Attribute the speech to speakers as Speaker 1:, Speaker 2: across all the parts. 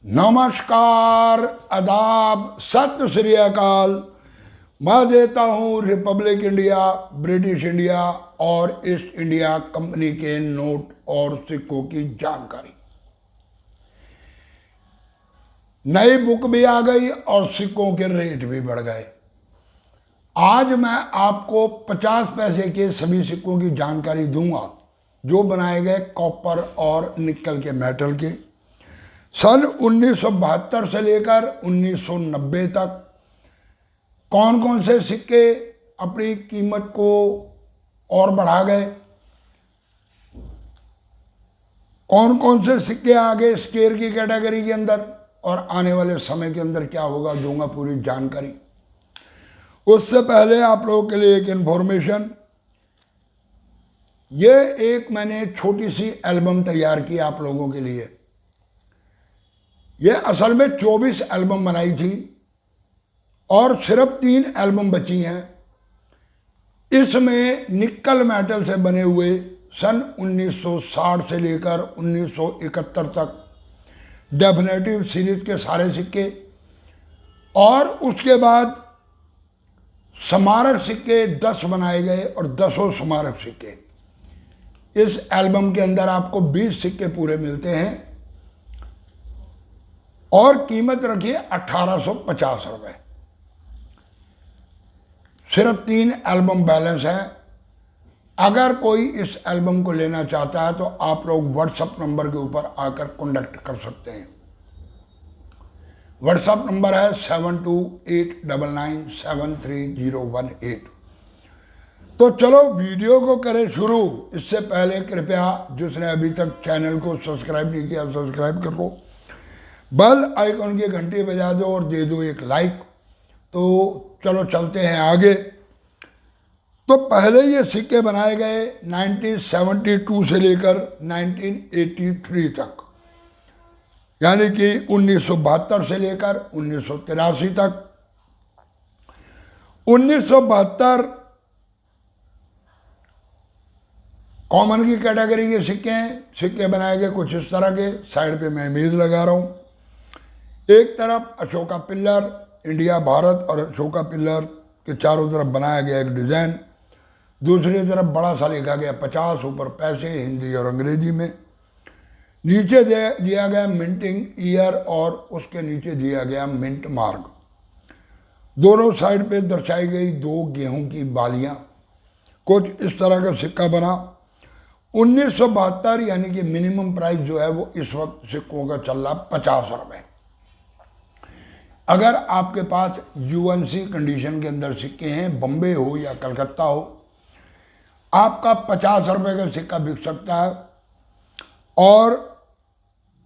Speaker 1: नमस्कार, आदाब, सत श्री अकाल। मैं देता हूं रिपब्लिक इंडिया, ब्रिटिश इंडिया और ईस्ट इंडिया कंपनी के नोट और सिक्कों की जानकारी। नई बुक भी आ गई और सिक्कों के रेट भी बढ़ गए। आज मैं आपको 50 पैसे के सभी सिक्कों की जानकारी दूंगा जो बनाए गए कॉपर और निकल के मेटल के। सन 1972 से लेकर 1990 तक कौन कौन से सिक्के अपनी कीमत को और बढ़ा गए, कौन कौन से सिक्के आ गए स्केयर की कैटेगरी के अंदर, और आने वाले समय के अंदर क्या होगा, दूंगा पूरी जानकारी। उससे पहले आप लोगों के लिए एक इन्फॉर्मेशन, ये एक मैंने छोटी सी एल्बम तैयार की आप लोगों के लिए। ये असल में 24 एल्बम बनाई थी और सिर्फ 3 एल्बम बची हैं। इसमें निकल मेटल से बने हुए सन 1960 से लेकर 1971 तक डेफिनेटिव सीरीज के सारे सिक्के, और उसके बाद स्मारक सिक्के 10 बनाए गए और 10 स्मारक सिक्के। इस एल्बम के अंदर आपको 20 सिक्के पूरे मिलते हैं और कीमत रखिए 1850 रुपये। सिर्फ 3 एल्बम बैलेंस है। अगर कोई इस एल्बम को लेना चाहता है तो आप लोग व्हाट्सएप नंबर के ऊपर आकर कॉन्टैक्ट कर सकते हैं। व्हाट्सएप नंबर है 7289973018। तो चलो वीडियो को करें शुरू। इससे पहले कृपया जिसने अभी तक चैनल को सब्सक्राइब नहीं किया सब्सक्राइब कर लो, बेल आइकॉन की घंटी बजा दो और दे दो एक लाइक। तो चलो चलते हैं आगे। तो पहले ये सिक्के बनाए गए 1972 से लेकर 1983 तक, यानी कि 1972 से लेकर 1983 तक। 1972 कॉमन की कैटेगरी के सिक्के हैं। सिक्के बनाए गए कुछ इस तरह के, साइड पे मैं इमेज लगा रहा हूँ। एक तरफ अशोका पिल्लर, इंडिया भारत और अशोका पिल्लर के चारों तरफ बनाया गया एक डिज़ाइन। दूसरी तरफ बड़ा सा लिखा गया 50, ऊपर पैसे हिंदी और अंग्रेजी में। नीचे दिया गया मिंटिंग ईयर और उसके नीचे दिया गया मिंट मार्क। दोनों साइड पे दर्शाई गई 2 गेहूं की बालियां। कुछ इस तरह का सिक्का बना। 1972 यानी कि मिनिमम प्राइस जो है वो इस वक्त सिक्कों का चल रहा 50 रुपये। अगर आपके पास यूएनसी कंडीशन के अंदर सिक्के हैं, बम्बे हो या कलकत्ता हो, आपका 50 रुपये का सिक्का बिक सकता है। और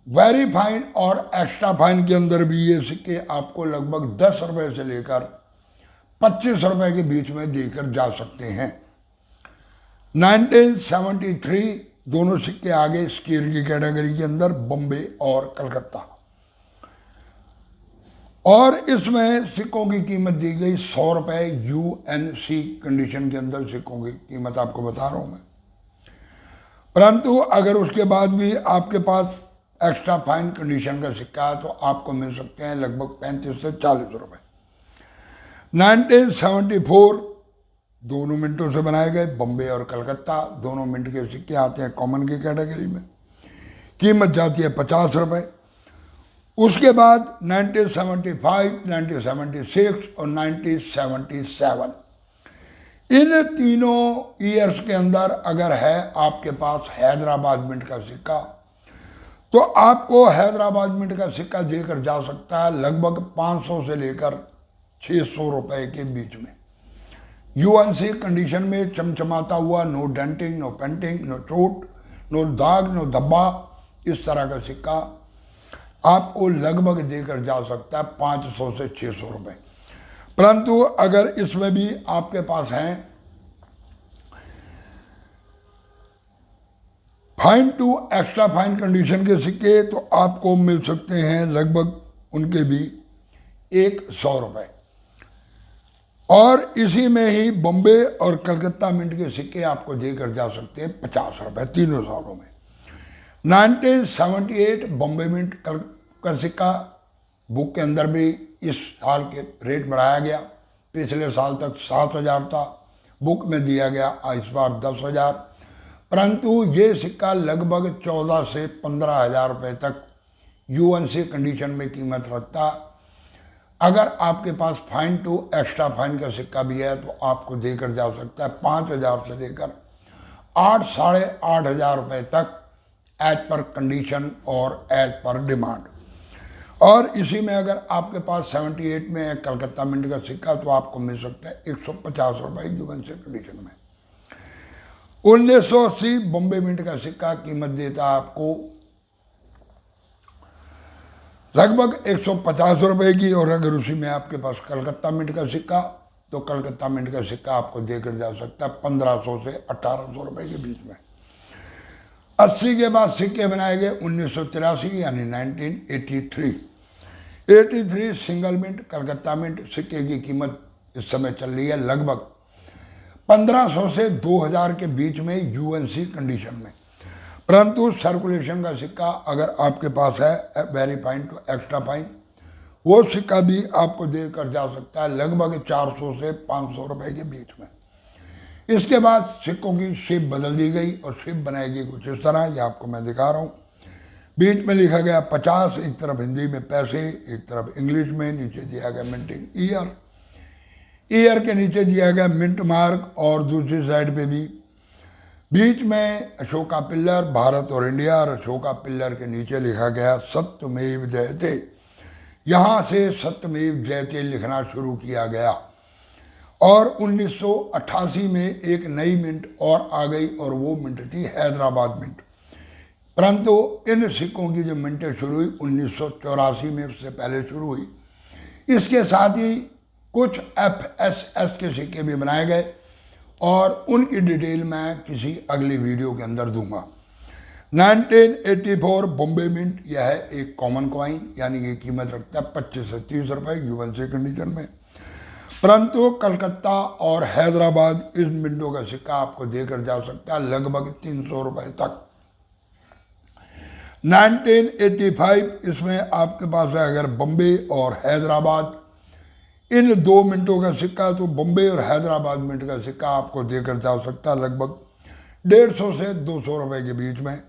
Speaker 1: वेरी फाइन और एक्स्ट्रा फाइन के अंदर भी ये सिक्के आपको लगभग 10 रुपये से लेकर 25 रुपये के बीच में देकर जा सकते हैं। 1973 दोनों सिक्के आगे स्केयर की कैटेगरी के अंदर, बम्बे और कलकत्ता। और इसमें सिक्कों की कीमत दी गई 100 रुपये। यूएनसी कंडीशन के अंदर सिक्कों की कीमत आपको बता रहा हूँ मैं। परंतु अगर उसके बाद भी आपके पास एक्स्ट्रा फाइन कंडीशन का सिक्का है तो आपको मिल सकते हैं लगभग 35 से 40 रुपये। 1974 दोनों मिनटों से बनाए गए, बम्बे और कलकत्ता। दोनों मिनट के सिक्के आते हैं कॉमन की कैटेगरी में। कीमत जाती है 50 रुपये। उसके बाद 1975, 1976 और 1977, इन तीनों ईयर्स के अंदर अगर है आपके पास हैदराबाद मिंट का सिक्का तो आपको हैदराबाद मिंट का सिक्का देकर जा सकता है लगभग 500 से लेकर 600 रुपये के बीच में। यूएनसी कंडीशन में चमचमाता हुआ, no denting, no painting, no चोट, नो दाग, नो धब्बा, इस तरह का सिक्का आपको लगभग देकर जा सकता है 500 से 600 रुपये। परंतु अगर इसमें भी आपके पास हैं fine to extra fine condition के सिक्के तो आपको मिल सकते हैं लगभग उनके भी 100 रुपये। और इसी में ही बम्बे और कलकत्ता मिंट के सिक्के आपको देकर जा सकते हैं 50 रुपये तीनों सालों में। 1978 बॉम्बे मिंट का सिक्का बुक के अंदर भी इस साल के रेट बढ़ाया गया। पिछले साल तक 7,000 था, बुक में दिया गया इस बार 10,000। परंतु ये सिक्का लगभग 14 से 15,000 रुपये तक यूएनसी कंडीशन में कीमत रखता। अगर आपके पास फाइन टू एक्स्ट्रा फाइन का सिक्का भी है तो आपको देकर जा सकता है 5,000 से लेकर 8 साढ़े 8,000 रुपये तक, एज पर कंडीशन और एज पर डिमांड। और इसी में अगर आपके पास 78 में है कलकत्ता मिंट का सिक्का तो आपको मिल सकता है 150 रुपये यूएनसी कंडीशन में। 1980 बॉम्बे मिंट का सिक्का कीमत देता है आपको लगभग 150 रुपये की। और अगर उसी में आपके पास कलकत्ता मिंट का सिक्का तो कलकत्ता मिंट का सिक्का आपको देकर जा सकता है 1500 से 1800 रुपये के बीच में। 80 के बाद सिक्के बनाए गए 1983 यानी 1983। 83 सिंगल मिंट कलकत्ता मिंट सिक्के की कीमत इस समय चल रही है लगभग 1500 से 2000 के बीच में यूएनसी कंडीशन में। परंतु सर्कुलेशन का सिक्का अगर आपके पास है very fine to extra fine, वो सिक्का भी आपको देकर जा सकता है लगभग 400 से 500 रुपये के बीच में। इसके बाद सिक्कों की शेप बदल दी गई और शेप बनाई गई कुछ इस तरह, ये आपको मैं दिखा रहा हूँ। बीच में लिखा गया 50, एक तरफ हिंदी में पैसे, एक तरफ इंग्लिश में, नीचे दिया गया मिंटिंग ईयर, ईयर के नीचे दिया गया मिंट मार्क और दूसरी साइड पे भी बीच में अशोका पिल्लर, भारत और इंडिया, और अशोका पिल्लर के नीचे लिखा गया सत्यमेव जयते। यहाँ से सत्यमेव जयते लिखना शुरू किया गया। और 1988 में एक नई मिंट और आ गई और वो मिंट थी हैदराबाद मिंट। परंतु इन सिक्कों की जो मिंटें शुरू हुई 1984 में, उससे पहले शुरू हुई। इसके साथ ही कुछ FSS के सिक्के भी बनाए गए और उनकी डिटेल मैं किसी अगली वीडियो के अंदर दूंगा। 1984 बॉम्बे मिंट, यह है एक कॉमन कॉइन, यानी ये कीमत रखता है 25 से 30 रुपये यूएनसी कंडीशन में। परंतु कलकत्ता और हैदराबाद इस मिंटों का सिक्का आपको देकर जा सकता है लगभग 300 रुपये तक। 1985 इसमें आपके पास है अगर बम्बे और हैदराबाद, इन दो मिंटों का सिक्का, तो बम्बे और हैदराबाद मिंट का सिक्का आपको देकर जा सकता है लगभग 150 से 200 रुपये के बीच में।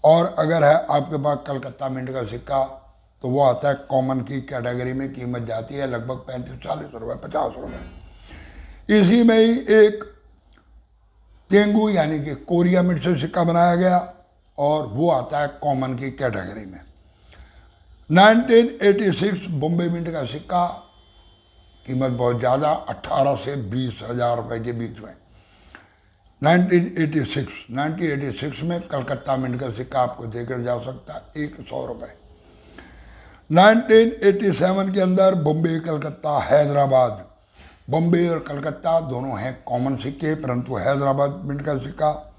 Speaker 1: और अगर है आपके पास कलकत्ता मिंट का सिक्का तो वो आता है कॉमन की कैटेगरी में, कीमत जाती है लगभग 35-40 रुपये, 50 रुपये। इसी में ही एक तेंगू यानी कि कोरिया मिंट से सिक्का बनाया गया और वो आता है कॉमन की कैटेगरी में। 1986 बॉम्बे मिंट का सिक्का, कीमत बहुत ज़्यादा 18 से 20,000 रुपये के बीच में। 1986 में कलकत्ता मिंट का सिक्का आपको देकर जा सकता है 100 रुपये। 1987 के अंदर बॉम्बे, कलकत्ता, हैदराबाद, बॉम्बे और कलकत्ता दोनों हैं कॉमन सिक्के, परंतु हैदराबाद मिंट का सिक्का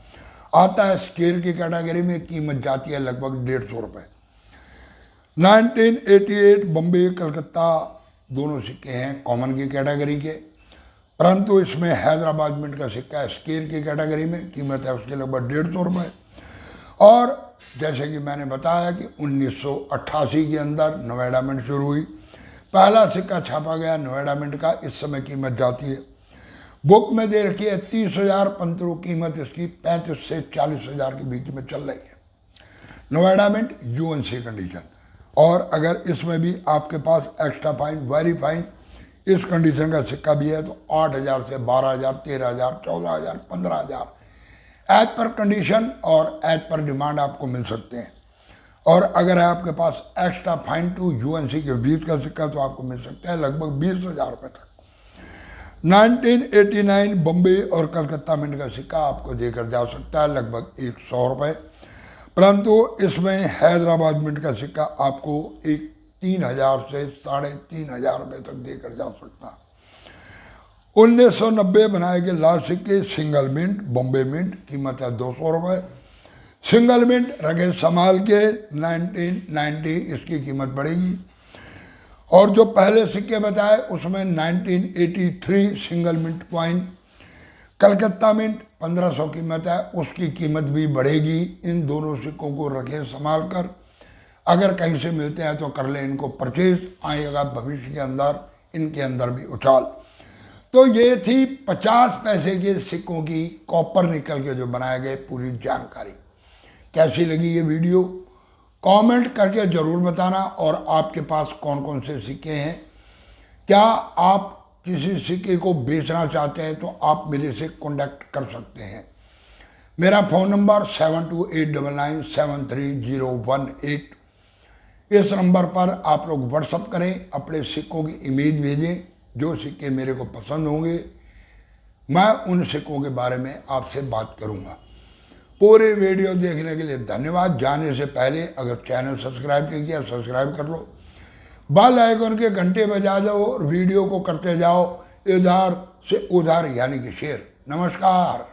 Speaker 1: आता है स्केल की कैटेगरी में, कीमत जाती है लगभग 150 रुपये। 1988 बॉम्बे, कलकत्ता दोनों सिक्के हैं कॉमन की कैटेगरी के, परंतु इसमें हैदराबाद मिंट का सिक्का है स्केल की कैटेगरी में, कीमत है उसकी लगभग 150 रुपये। और जैसे कि मैंने बताया कि 1988 के अंदर नोएडा मिंट शुरू हुई, पहला सिक्का छापा गया नोएडा मिंट का, इस समय कीमत जाती है, बुक में दे रखी है 30,000, परंतु कीमत इसकी 35 से 40,000 के बीच में चल रही है। Noida mint UNC condition. और अगर इसमें भी आपके पास एक्स्ट्रा फाइन, वेरी फाइन इस कंडीशन का सिक्का भी है तो 8,000 से 12,000, 13,000, 14,000, 15,000 एज पर कंडीशन और एज पर डिमांड आपको मिल सकते हैं। और अगर है आपके पास एक्स्ट्रा फाइन टू यूएनसी के बीच का सिक्का तो आपको मिल सकता है लगभग 20,000 रुपये तक। 1989 बॉम्बे और कलकत्ता मिंट का सिक्का आपको देकर जा सकता है लगभग 100 रुपये, परंतु इसमें हैदराबाद मिंट का सिक्का आपको 3,000 से 3,500 रुपये तक देकर जा सकता है। 1990 बनाए गए लास्ट सिक्के सिंगल मिंट बॉम्बे मिंट, कीमत है 200 रुपये। सिंगल मिंट रखे संभाल के 1990 इसकी कीमत बढ़ेगी। और जो पहले सिक्के बताए उसमें 1983 single mint coin Calcutta mint 1500 कीमत है, उसकी कीमत भी बढ़ेगी। इन दोनों सिक्कों को रखें संभाल कर। अगर कहीं से मिलते हैं तो कर लें इनको परचेज, आएगा भविष्य के अंदर इनके अंदर भी उछाल। तो ये थी 50 पैसे के सिक्कों की कॉपर निकल के जो बनाए गए पूरी जानकारी। कैसी लगी ये वीडियो कमेंट करके ज़रूर बताना। और आपके पास कौन कौन से सिक्के हैं, क्या आप किसी सिक्के को बेचना चाहते हैं तो आप मेरे से कॉन्टैक्ट कर सकते हैं। मेरा फ़ोन नंबर 7289973018। इस नंबर पर आप लोग व्हाट्सअप करें, अपने सिक्कों की इमेज भेजें। जो सिक्के मेरे को पसंद होंगे मैं उन सिक्कों के बारे में आपसे बात करूंगा। पूरे वीडियो देखने के लिए धन्यवाद। जाने से पहले अगर चैनल सब्सक्राइब नहीं किया सब्सक्राइब कर लो, बेल आइकन के घंटे बजा जाओ और वीडियो को करते जाओ इधर से उधर यानी कि शेयर। नमस्कार।